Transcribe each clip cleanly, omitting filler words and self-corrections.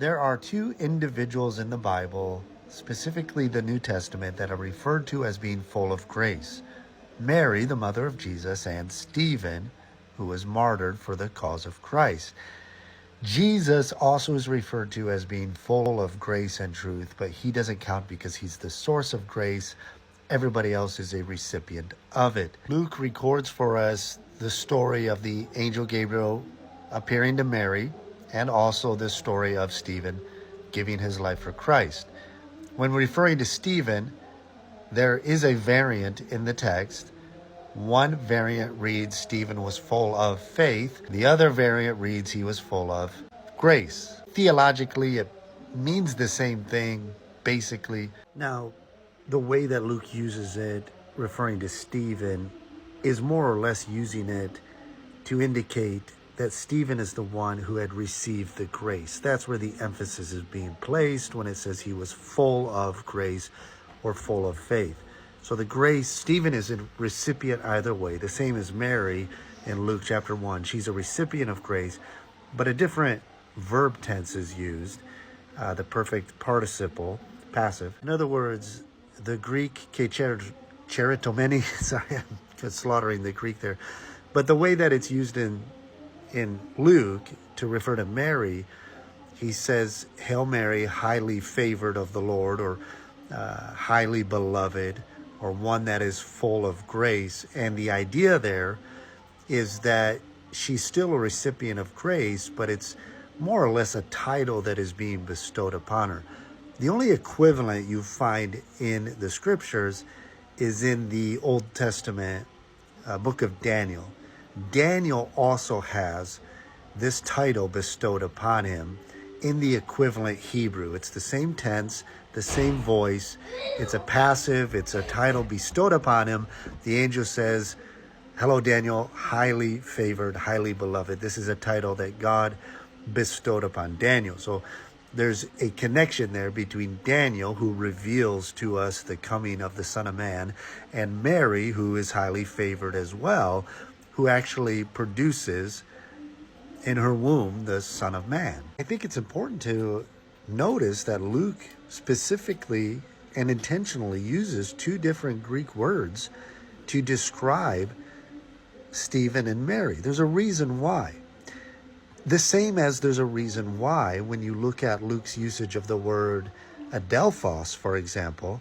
There are two individuals in the Bible, specifically the New Testament, that are referred to as being full of grace. Mary, the mother of Jesus, and Stephen, who was martyred for the cause of Christ. Jesus also is referred to as being full of grace and truth, but he doesn't count because he's the source of grace. Everybody else is a recipient of it. Luke records for us the story of the angel Gabriel appearing to Mary, and also the story of Stephen giving his life for Christ. When referring to Stephen, there is a variant in the text. One variant reads Stephen was full of faith. The other variant reads he was full of grace. Theologically, it means the same thing, basically. Now, the way that Luke uses it, referring to Stephen, is more or less using it to indicate that Stephen is the one who had received the grace. That's where the emphasis is being placed when it says he was full of grace or full of faith. So the grace, Stephen is a recipient either way, the same as Mary in Luke chapter 1. She's a recipient of grace, but a different verb tense is used, the perfect participle, passive. In other words, the Greek cheritomeni, sorry, I'm slaughtering the Greek there, but the way that it's used in Luke to refer to Mary, he says, Hail Mary, highly favored of the Lord, or highly beloved, or one that is full of grace. And the idea there is that she's still a recipient of grace, but it's more or less a title that is being bestowed upon her. The only equivalent you find in the scriptures is in the Old Testament book of Daniel. Daniel also has this title bestowed upon him in the equivalent Hebrew. It's the same tense, the same voice. It's a passive, it's a title bestowed upon him. The angel says, Hello, Daniel, highly favored, highly beloved. This is a title that God bestowed upon Daniel. So there's a connection there between Daniel, who reveals to us the coming of the Son of Man, and Mary, who is highly favored as well, who actually produces in her womb the Son of Man. I think it's important to notice that Luke specifically and intentionally uses two different Greek words to describe Stephen and Mary. There's a reason why. The same as there's a reason why when you look at Luke's usage of the word adelphos, for example,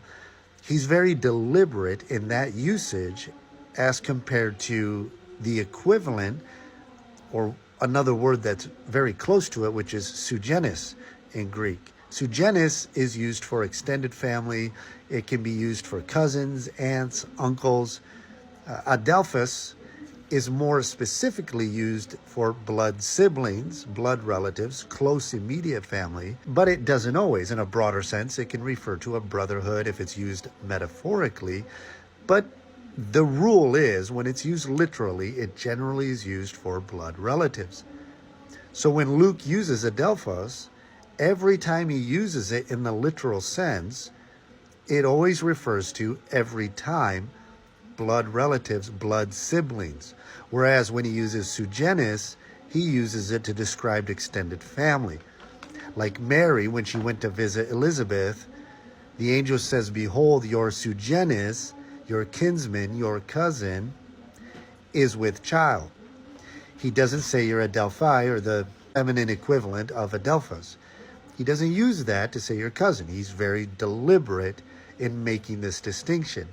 he's very deliberate in that usage as compared to the equivalent, or another word that's very close to it, which is suggenes in Greek. Suggenes is used for extended family. It can be used for cousins, aunts, uncles. Adelphos is more specifically used for blood siblings, blood relatives, close immediate family, but it doesn't always. In a broader sense, it can refer to a brotherhood if it's used metaphorically, but the rule is, when it's used literally, it generally is used for blood relatives. So when Luke uses adelphos, every time he uses it in the literal sense, it always refers to, every time, blood relatives, blood siblings. Whereas when he uses suggenes, he uses it to describe extended family. Like Mary, when she went to visit Elizabeth, the angel says, Behold, your suggenes, your kinsman, your cousin, is with child. He doesn't say you're adelphi, or the feminine equivalent of adelphos. He doesn't use that to say your cousin. He's very deliberate in making this distinction.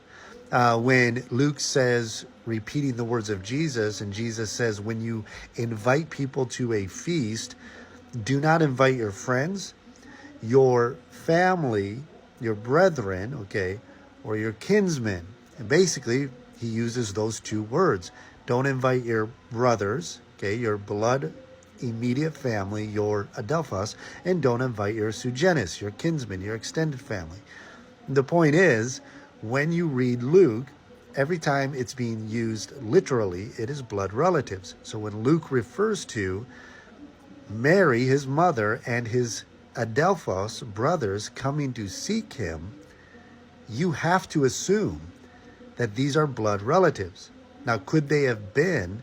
When Luke says, repeating the words of Jesus, and Jesus says, when you invite people to a feast, do not invite your friends, your family, your brethren, okay, or your kinsmen. And basically, he uses those two words. Don't invite your brothers, okay, your blood immediate family, your adelphos, and don't invite your suggenes, your kinsmen, your extended family. The point is, when you read Luke, every time it's being used literally, it is blood relatives. So when Luke refers to Mary, his mother, and his adelphos, brothers, coming to seek him, you have to assume that these are blood relatives. Now, could they have been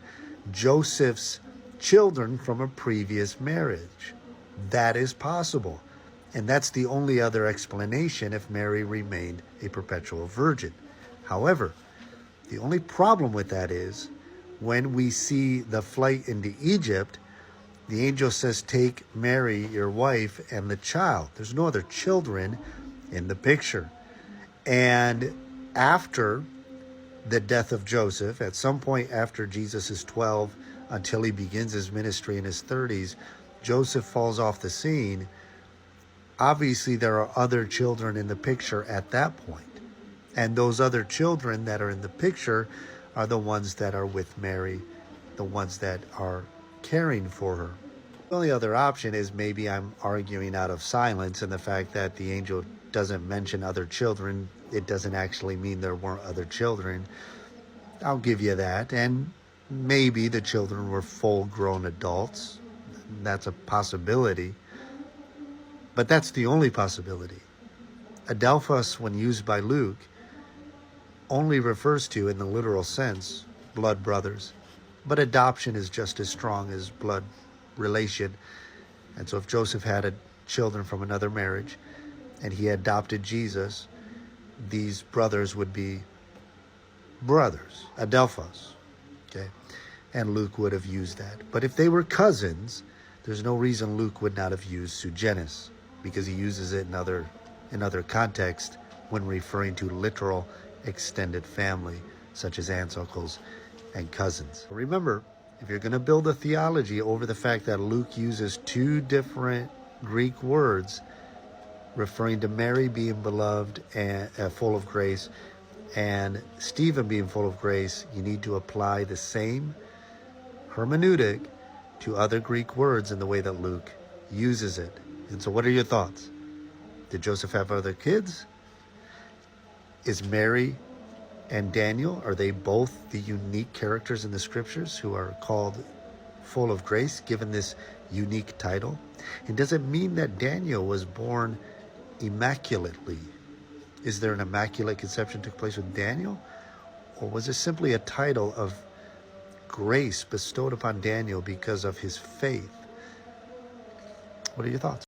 Joseph's children from a previous marriage? That is possible. And that's the only other explanation if Mary remained a perpetual virgin. However, the only problem with that is when we see the flight into Egypt, the angel says, take Mary, your wife, and the child. There's no other children in the picture. And after the death of Joseph, at some point after Jesus is 12 until he begins his ministry in his 30s, Joseph falls off the scene. Obviously, there are other children in the picture at that point. And those other children that are in the picture are the ones that are with Mary, the ones that are caring for her. The only other option is maybe I'm arguing out of silence, and the fact that the angel doesn't mention other children, it doesn't actually mean there weren't other children. I'll give you that. And maybe the children were full-grown adults. That's a possibility. But that's the only possibility. Adelphos, when used by Luke, only refers to, in the literal sense, blood brothers. But adoption is just as strong as blood relation. And so if Joseph had children from another marriage and he adopted Jesus, these brothers would be brothers, adelphos. Okay? And Luke would have used that. But if they were cousins, there's no reason Luke would not have used suggenes, because he uses it in other contexts when referring to literal extended family, such as aunts, uncles, and cousins. Remember, if you're going to build a theology over the fact that Luke uses two different Greek words referring to Mary being beloved and full of grace, and Stephen being full of grace, you need to apply the same hermeneutic to other Greek words in the way that Luke uses it. And so what are your thoughts? Did Joseph have other kids? Is Mary and Daniel, are they both the unique characters in the scriptures who are called full of grace, given this unique title? And does it mean that Daniel was born immaculately? Is there an immaculate conception took place with Daniel? Or was it simply a title of grace bestowed upon Daniel because of his faith? What are your thoughts?